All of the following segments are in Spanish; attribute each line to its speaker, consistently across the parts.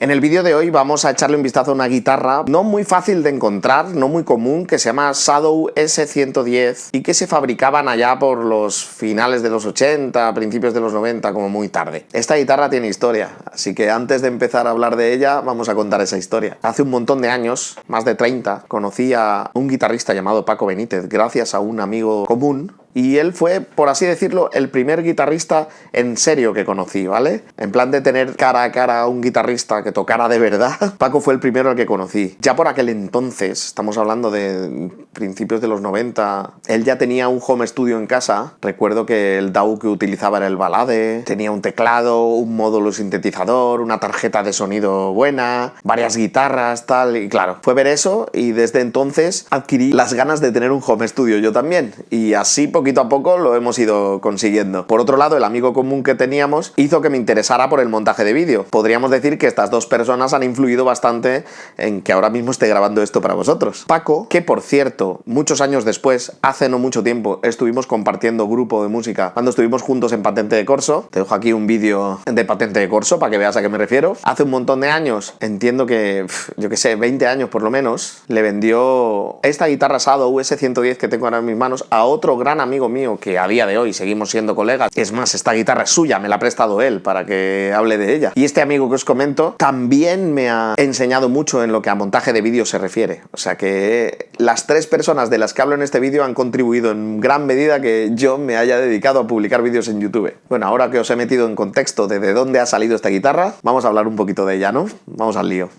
Speaker 1: En el vídeo de hoy vamos a echarle un vistazo a una guitarra no muy fácil de encontrar, no muy común, que se llama Shadow S110 y que se fabricaban allá por los finales de los 80, principios de los 90, como muy tarde. Esta guitarra tiene historia, así que antes de empezar a hablar de ella, vamos a contar esa historia. Hace un montón de años, más de 30, conocí a un guitarrista llamado Paco Benítez, gracias a un amigo común. Y él fue, por así decirlo, el primer guitarrista en serio que conocí, ¿vale? En plan de tener cara a cara a un guitarrista que tocara de verdad. Paco fue el primero al que conocí. Ya por aquel entonces, estamos hablando de principios de los 90, él ya tenía un home studio en casa. Recuerdo que el DAW que utilizaba era el Balade, tenía un teclado, un módulo sintetizador, una tarjeta de sonido buena, varias guitarras, tal. Y claro, fue ver eso y desde entonces adquirí las ganas de tener un home studio yo también. Y así poquito a poco lo hemos ido consiguiendo. Por otro lado, el amigo común que teníamos hizo que me interesara por el montaje de vídeo. Podríamos decir que estas dos personas han influido bastante en que ahora mismo esté grabando esto para vosotros. Paco, que por cierto, muchos años después, hace no mucho tiempo, estuvimos compartiendo grupo de música cuando estuvimos juntos en Patente de Corso. Te dejo aquí un vídeo de Patente de Corso para que veas a qué me refiero. Hace un montón de años, entiendo que, yo qué sé, 20 años por lo menos, le vendió esta guitarra Shadow S110 que tengo ahora en mis manos a otro gran amigo mío que a día de hoy seguimos siendo colegas. Es más, esta guitarra es suya, me la ha prestado él para que hable de ella. Y este amigo que os comento también me ha enseñado mucho en lo que a montaje de vídeo se refiere. O sea que las tres personas de las que hablo en este vídeo han contribuido en gran medida a que yo me haya dedicado a publicar vídeos en YouTube. Bueno, ahora que os he metido en contexto de dónde ha salido esta guitarra, vamos a hablar un poquito de ella, ¿no? Vamos al lío.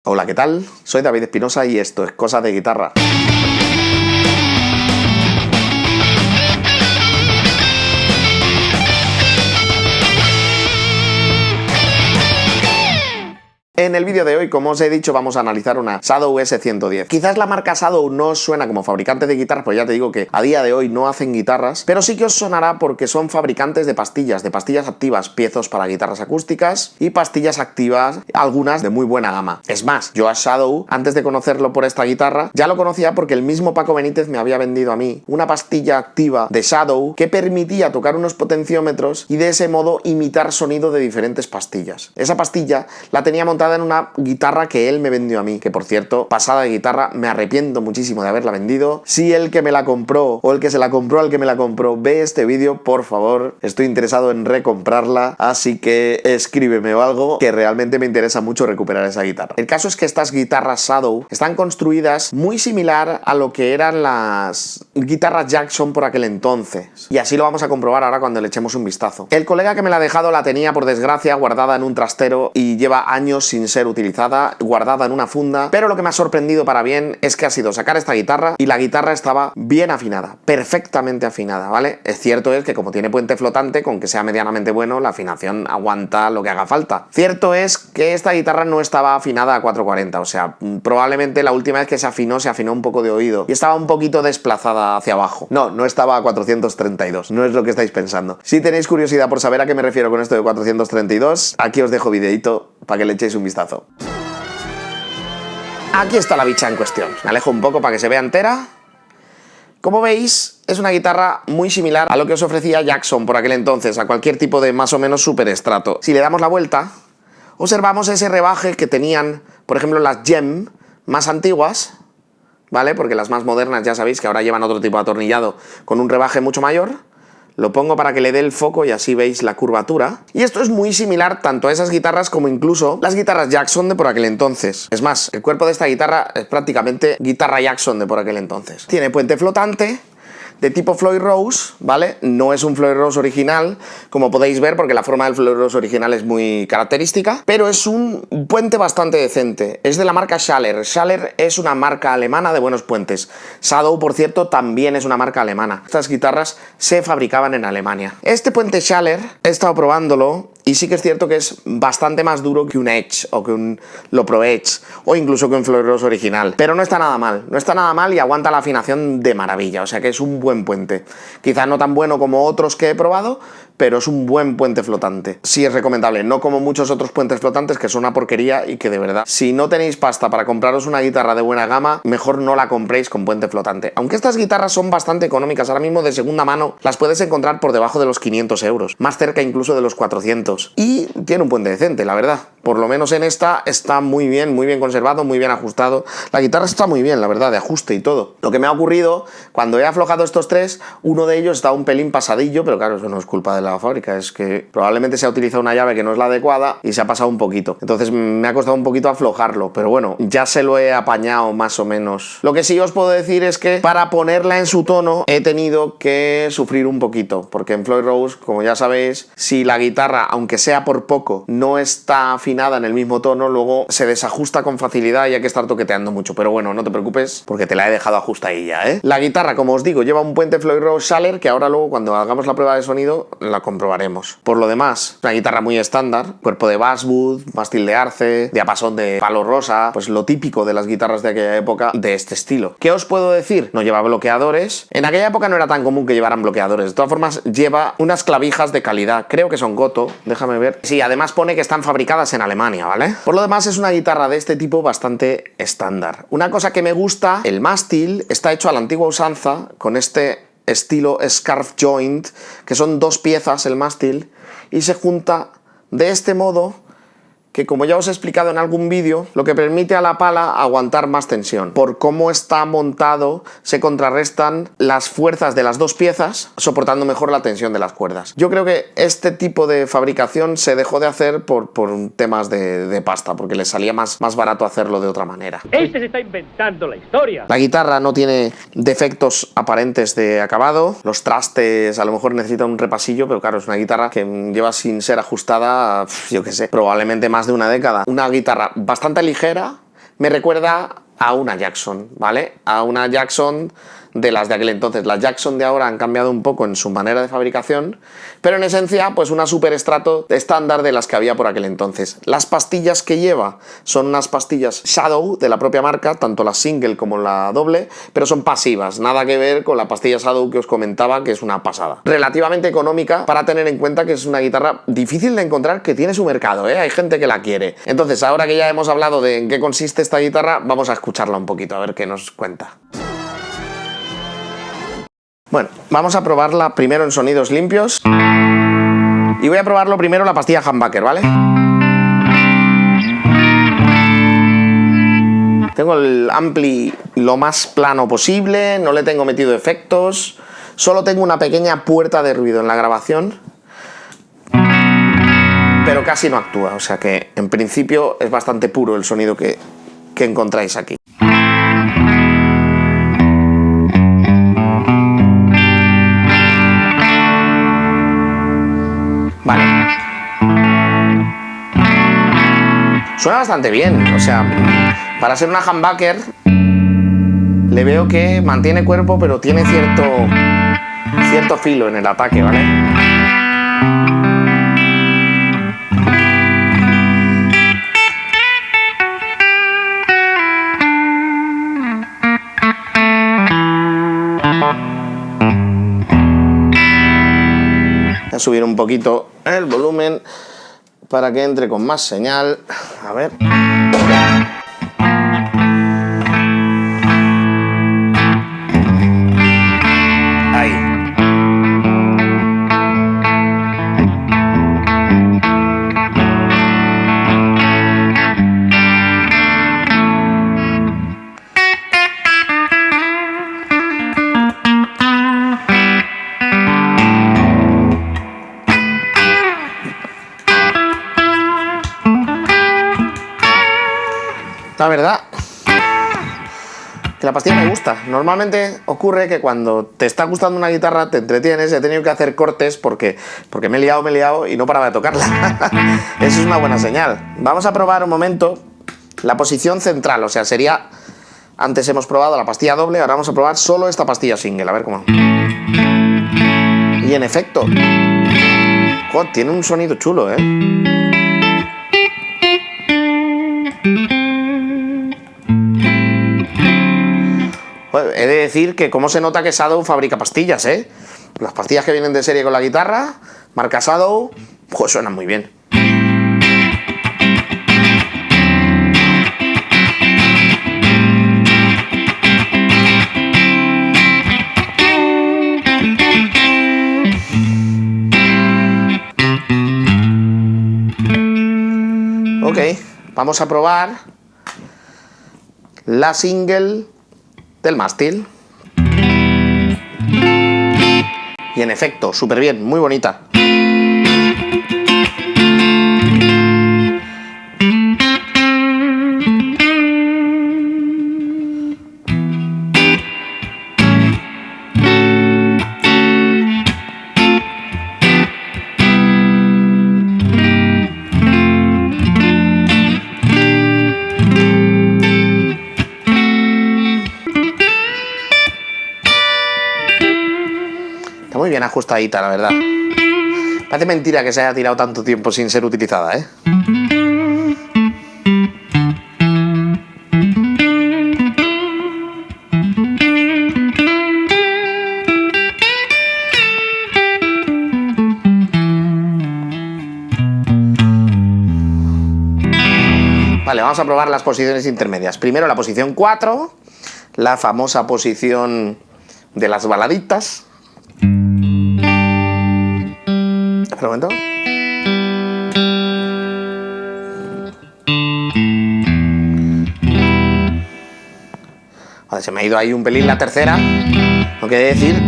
Speaker 1: Hola, ¿qué tal? Soy David Espinosa y esto es Cosas de Guitarra. En el vídeo de hoy, como os he dicho, vamos a analizar una Shadow S110. Quizás la marca Shadow no os suena como fabricante de guitarras, pues ya te digo que a día de hoy no hacen guitarras, pero sí que os sonará porque son fabricantes de pastillas activas, piezos para guitarras acústicas y pastillas activas, algunas de muy buena gama. Es más, yo a Shadow, antes de conocerlo por esta guitarra, ya lo conocía porque el mismo Paco Benítez me había vendido a mí una pastilla activa de Shadow que permitía tocar unos potenciómetros y de ese modo imitar sonido de diferentes pastillas. Esa pastilla la tenía montada en una guitarra que él me vendió a mí, que por cierto, pasada de guitarra, me arrepiento muchísimo de haberla vendido. Si el que me la compró o el que se la compró al que me la compró ve este vídeo, por favor, estoy interesado en recomprarla, así que escríbeme o algo, que realmente me interesa mucho recuperar esa guitarra. El caso es que estas guitarras Shadow están construidas muy similar a lo que eran las guitarras Jackson por aquel entonces, y así lo vamos a comprobar ahora cuando le echemos un vistazo. El colega que me la ha dejado la tenía, por desgracia, guardada en un trastero y lleva años sin ser utilizada, guardada en una funda, pero lo que me ha sorprendido para bien es que ha sido sacar esta guitarra y la guitarra estaba bien afinada, perfectamente afinada, ¿vale? Es cierto es que como tiene puente flotante, con que sea medianamente bueno, la afinación aguanta lo que haga falta. Cierto es que esta guitarra no estaba afinada a 440, o sea, probablemente la última vez que se afinó un poco de oído y estaba un poquito desplazada hacia abajo. No estaba a 432, no es lo que estáis pensando. Si tenéis curiosidad por saber a qué me refiero con esto de 432, aquí os dejo videito para que le echéis un vistazo. Aquí está la bicha en cuestión. Me alejo un poco para que se vea entera. Como veis, es una guitarra muy similar a lo que os ofrecía Jackson por aquel entonces, a cualquier tipo de más o menos superestrato. Si le damos la vuelta, observamos ese rebaje que tenían, por ejemplo, las Gem más antiguas, ¿vale? Porque las más modernas ya sabéis que ahora llevan otro tipo de atornillado con un rebaje mucho mayor. Lo pongo para que le dé el foco y así veis la curvatura. Y esto es muy similar tanto a esas guitarras como incluso las guitarras Jackson de por aquel entonces. Es más, el cuerpo de esta guitarra es prácticamente guitarra Jackson de por aquel entonces. Tiene puente flotante de tipo Floyd Rose, ¿vale? No es un Floyd Rose original, como podéis ver, porque la forma del Floyd Rose original es muy característica, pero es un puente bastante decente. Es de la marca Schaller. Schaller es una marca alemana de buenos puentes. Shadow, por cierto, también es una marca alemana. Estas guitarras se fabricaban en Alemania. Este puente Schaller, he estado probándolo y sí que es cierto que es bastante más duro que un Edge o que un Lopro Edge o incluso que un Floyd Rose original. Pero no está nada mal, no está nada mal y aguanta la afinación de maravilla, o sea que es un buen puente. Quizá no tan bueno como otros que he probado, pero es un buen puente flotante. Sí es recomendable, no como muchos otros puentes flotantes que son una porquería y que de verdad, si no tenéis pasta para compraros una guitarra de buena gama, mejor no la compréis con puente flotante. Aunque estas guitarras son bastante económicas, ahora mismo de segunda mano las puedes encontrar por debajo de los 500 euros, más cerca incluso de los 400. Y tiene un puente decente, la verdad. Por lo menos en esta está muy bien conservado, muy bien ajustado. La guitarra está muy bien, la verdad, de ajuste y todo. Lo que me ha ocurrido, cuando he aflojado estos tres, uno de ellos está un pelín pasadillo, pero claro, eso no es culpa de la fábrica, es que probablemente se ha utilizado una llave que no es la adecuada y se ha pasado un poquito. Entonces me ha costado un poquito aflojarlo, pero bueno, ya se lo he apañado más o menos. Lo que sí os puedo decir es que para ponerla en su tono he tenido que sufrir un poquito, porque en Floyd Rose, como ya sabéis, si la guitarra, aunque sea por poco, no está afinada en el mismo tono, luego se desajusta con facilidad y hay que estar toqueteando mucho. Pero bueno, no te preocupes porque te la he dejado ajustadilla, ¿eh? La guitarra, como os digo, lleva un puente Floyd Rose Schaller que ahora luego cuando hagamos la prueba de sonido la comprobaremos. Por lo demás, una guitarra muy estándar, cuerpo de basswood, mástil de arce, diapasón de palo rosa, pues lo típico de las guitarras de aquella época de este estilo. ¿Qué os puedo decir? No lleva bloqueadores. En aquella época no era tan común que llevaran bloqueadores. De todas formas, lleva unas clavijas de calidad. Creo que son Goto, déjame ver. Sí, además pone que están fabricadas en Alemania, ¿vale? Por lo demás, es una guitarra de este tipo bastante estándar. Una cosa que me gusta, el mástil está hecho a la antigua usanza, con este estilo scarf joint, que son dos piezas el mástil, y se junta de este modo, que como ya os he explicado en algún vídeo, lo que permite a la pala aguantar más tensión. Por cómo está montado, se contrarrestan las fuerzas de las dos piezas, soportando mejor la tensión de las cuerdas. Yo creo que este tipo de fabricación se dejó de hacer por temas de pasta, porque les salía más barato hacerlo de otra manera.
Speaker 2: Este se está inventando la historia.
Speaker 1: La guitarra no tiene defectos aparentes de acabado. Los trastes a lo mejor necesitan un repasillo, pero claro, es una guitarra que lleva sin ser ajustada, yo qué sé, probablemente más de una década. Una guitarra bastante ligera, me recuerda a una Jackson, ¿vale? A una Jackson de las de aquel entonces. Las Jackson de ahora han cambiado un poco en su manera de fabricación, pero en esencia pues una super estrato estándar de las que había por aquel entonces. Las pastillas que lleva son unas pastillas Shadow de la propia marca, tanto la single como la doble, pero son pasivas, nada que ver con la pastilla Shadow que os comentaba, que es una pasada. Relativamente económica para tener en cuenta que es una guitarra difícil de encontrar, que tiene su mercado, ¿eh? Hay gente que la quiere. Entonces, ahora que ya hemos hablado de en qué consiste esta guitarra, vamos a escucharla un poquito, a ver qué nos cuenta. Bueno, vamos a probarla primero en sonidos limpios. Y voy a probarlo primero la pastilla humbucker, ¿vale? Tengo el ampli lo más plano posible, no le tengo metido efectos, solo tengo una pequeña puerta de ruido en la grabación, pero casi no actúa, o sea que en principio es bastante puro el sonido que encontráis aquí. Vale. Suena bastante bien, o sea, para ser una humbucker le veo que mantiene cuerpo, pero tiene cierto filo en el ataque, ¿vale? Voy a subir un poquito el volumen para que entre con más señal. A ver. Ahí. La verdad que la pastilla me gusta. Normalmente ocurre que cuando te está gustando una guitarra te entretienes. He tenido que hacer cortes porque me he liado y no paraba de tocarla. Eso es una buena señal. Vamos a probar un momento la posición central. O sea, sería... Antes hemos probado la pastilla doble, ahora vamos a probar solo esta pastilla single. A ver cómo... Y en efecto... Joder, tiene un sonido chulo, ¿eh? Bueno, he de decir que cómo se nota que Shadow fabrica pastillas, ¿eh? Las pastillas que vienen de serie con la guitarra marca Shadow, pues suena muy bien. Ok, vamos a probar la single del mástil. Y en efecto, súper bien, muy bonita. Está muy bien ajustadita, la verdad. Parece mentira que se haya tirado tanto tiempo sin ser utilizada, ¿eh? Vale, vamos a probar las posiciones intermedias. Primero la posición 4, la famosa posición de las baladitas. Espera un momento. Vale, se me ha ido ahí un pelín la tercera. No quiere decir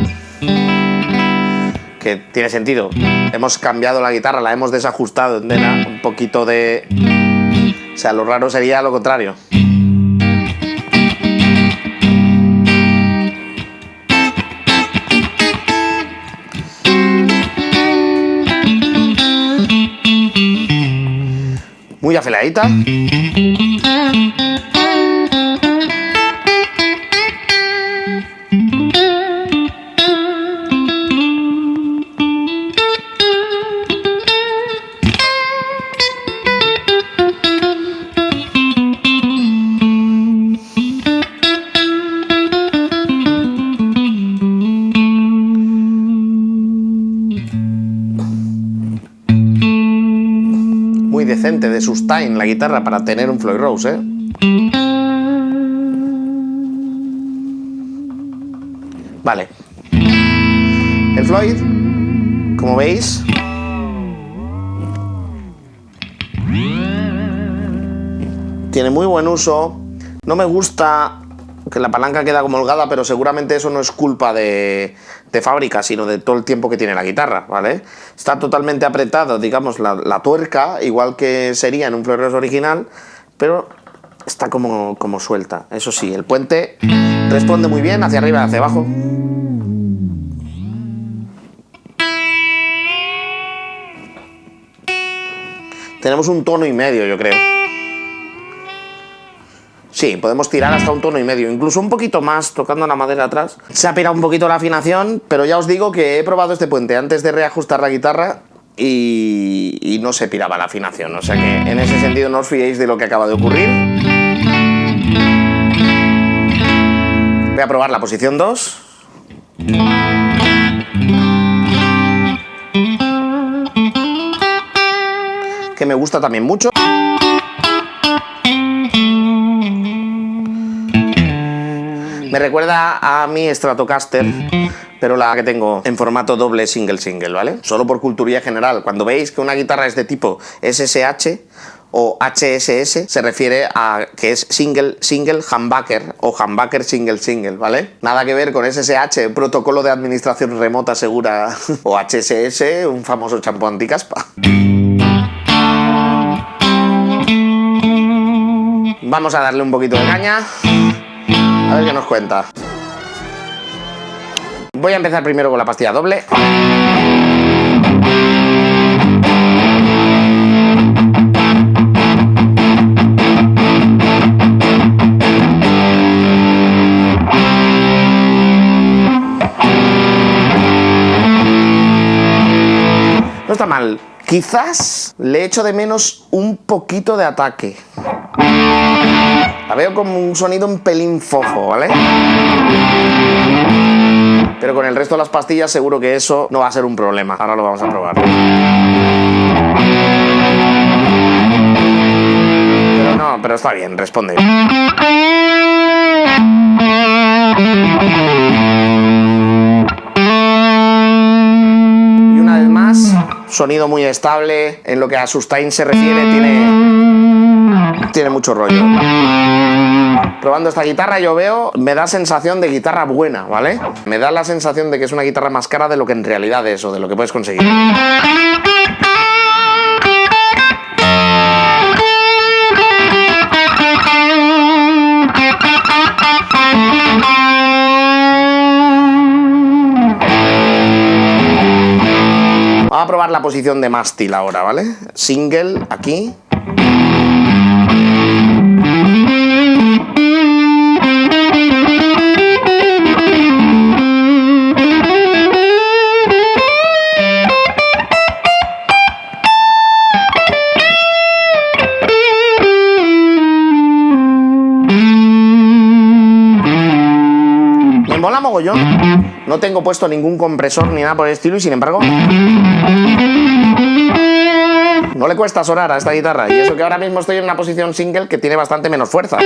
Speaker 1: que tiene sentido. Hemos cambiado la guitarra, la hemos desajustado, ¿entiendes? Un poquito de... O sea, lo raro sería lo contrario. Muy afiladita. Muy decente de sustain la guitarra para tener un Floyd Rose, ¿eh? Vale. El Floyd, como veis, tiene muy buen uso. No me gusta que la palanca queda como holgada, pero seguramente eso no es culpa de fábrica, sino de todo el tiempo que tiene la guitarra, ¿vale? Está totalmente apretado, digamos, la tuerca, igual que sería en un Floyd Rose original, pero está como suelta. Eso sí, el puente responde muy bien hacia arriba y hacia abajo. Tenemos un tono y medio, yo creo. Sí, podemos tirar hasta un tono y medio, incluso un poquito más, tocando la madera atrás. Se ha pirado un poquito la afinación, pero ya os digo que he probado este puente antes de reajustar la guitarra y no se piraba la afinación. O sea que en ese sentido no os fiéis de lo que acaba de ocurrir. Voy a probar la posición 2. Que me gusta también mucho. Me recuerda a mi Stratocaster, pero la que tengo en formato doble single, ¿vale? Solo por culturilla general. Cuando veis que una guitarra es de tipo SSH o HSS, se refiere a que es single humbucker o humbucker single, ¿vale? Nada que ver con SSH, protocolo de administración remota segura, o HSS, un famoso champú anticaspa. Vamos a darle un poquito de caña. A ver qué nos cuenta. Voy a empezar primero con la pastilla doble. No está mal. Quizás le echo de menos un poquito de ataque. La veo como un sonido un pelín fofo, ¿vale? Pero con el resto de las pastillas seguro que eso no va a ser un problema. Ahora lo vamos a probar. Pero no, pero está bien, responde. Y una vez más, sonido muy estable. En lo que a sustain se refiere, tiene mucho rollo. Probando esta guitarra yo veo, me da sensación de guitarra buena, ¿vale? Me da la sensación de que es una guitarra más cara de lo que en realidad es o de lo que puedes conseguir. Vamos a probar la posición de mástil ahora, ¿vale? Single, aquí. Me mola mogollón. No tengo puesto ningún compresor ni nada por el estilo y sin embargo no le cuesta sonar a esta guitarra. Y eso que ahora mismo estoy en una posición single que tiene bastante menos fuerza.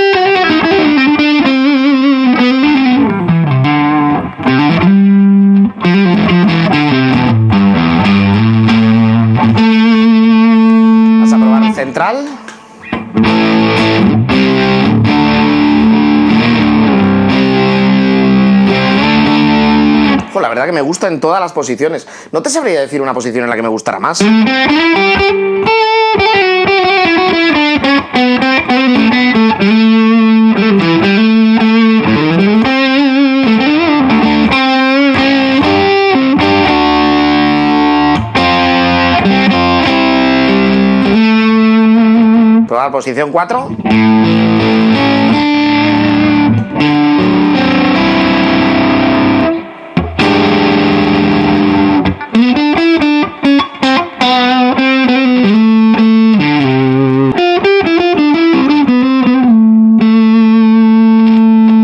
Speaker 1: Vamos a probar el central. La verdad que me gusta en todas las posiciones. No te sabría decir una posición en la que me gustara más. Probar posición 4.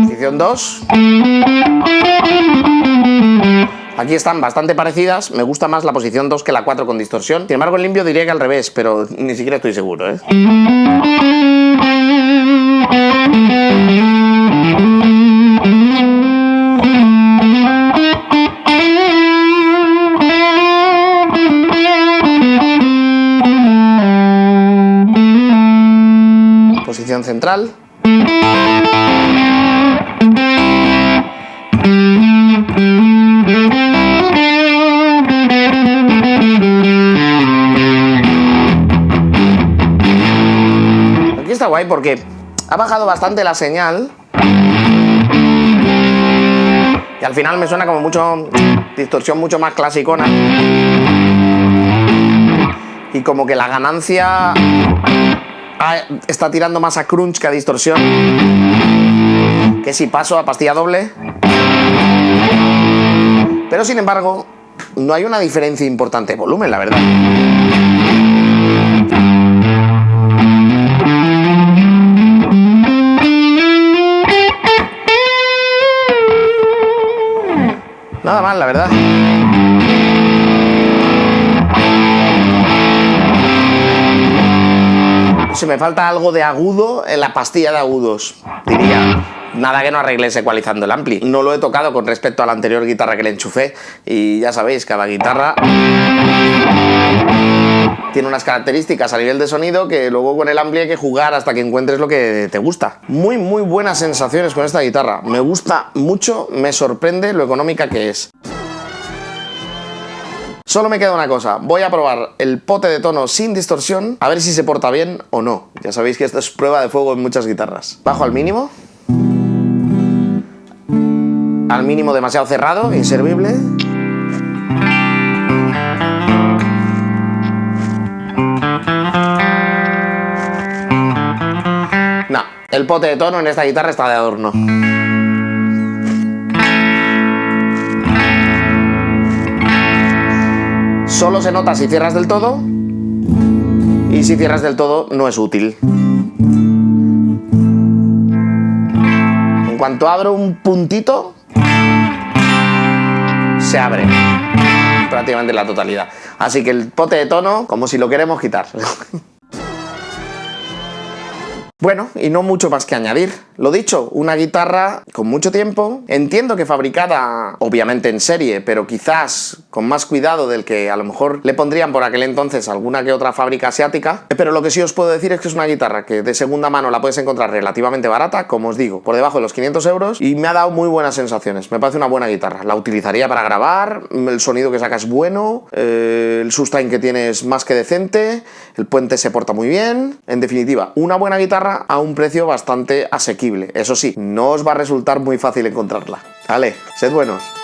Speaker 1: Posición 2. Aquí están bastante parecidas, me gusta más la posición 2 que la 4 con distorsión. Sin embargo, en limpio diría que al revés, pero ni siquiera estoy seguro, ¿eh? Posición central. Aquí está guay porque ha bajado bastante la señal y al final me suena como mucho distorsión mucho más clasicona y como que la ganancia está tirando más a crunch que a distorsión, que si paso a pastilla doble. Pero sin embargo no hay una diferencia importante de volumen, la verdad. Nada mal, la verdad. Si me falta algo de agudo en la pastilla de agudos, diría. Nada que no arregles ecualizando el ampli. No lo he tocado con respecto a la anterior guitarra que le enchufé. Y ya sabéis, cada guitarra tiene unas características a nivel de sonido que luego con el ampli hay que jugar hasta que encuentres lo que te gusta. Muy buenas sensaciones con esta guitarra. Me gusta mucho, me sorprende lo económica que es. Solo me queda una cosa, voy a probar el pote de tono sin distorsión, a ver si se porta bien o no. Ya sabéis que esto es prueba de fuego en muchas guitarras. Bajo al mínimo. Al mínimo demasiado cerrado, inservible. No, el pote de tono en esta guitarra está de adorno. Solo se nota si cierras del todo y si cierras del todo no es útil. En cuanto abro un puntito, se abre prácticamente la totalidad. Así que el pote de tono, como si lo queremos quitar. Bueno, y no mucho más que añadir. Lo dicho, una guitarra con mucho tiempo. Entiendo que fabricada, obviamente en serie, pero quizás con más cuidado del que a lo mejor le pondrían por aquel entonces alguna que otra fábrica asiática. Pero lo que sí os puedo decir es que es una guitarra que de segunda mano la puedes encontrar relativamente barata, como os digo, por debajo de los 500 euros, y me ha dado muy buenas sensaciones. Me parece una buena guitarra. La utilizaría para grabar, el sonido que saca es bueno, el sustain que tiene es más que decente, el puente se porta muy bien. En definitiva, una buena guitarra a un precio bastante asequible. Eso sí, no os va a resultar muy fácil encontrarla. Vale, sed buenos.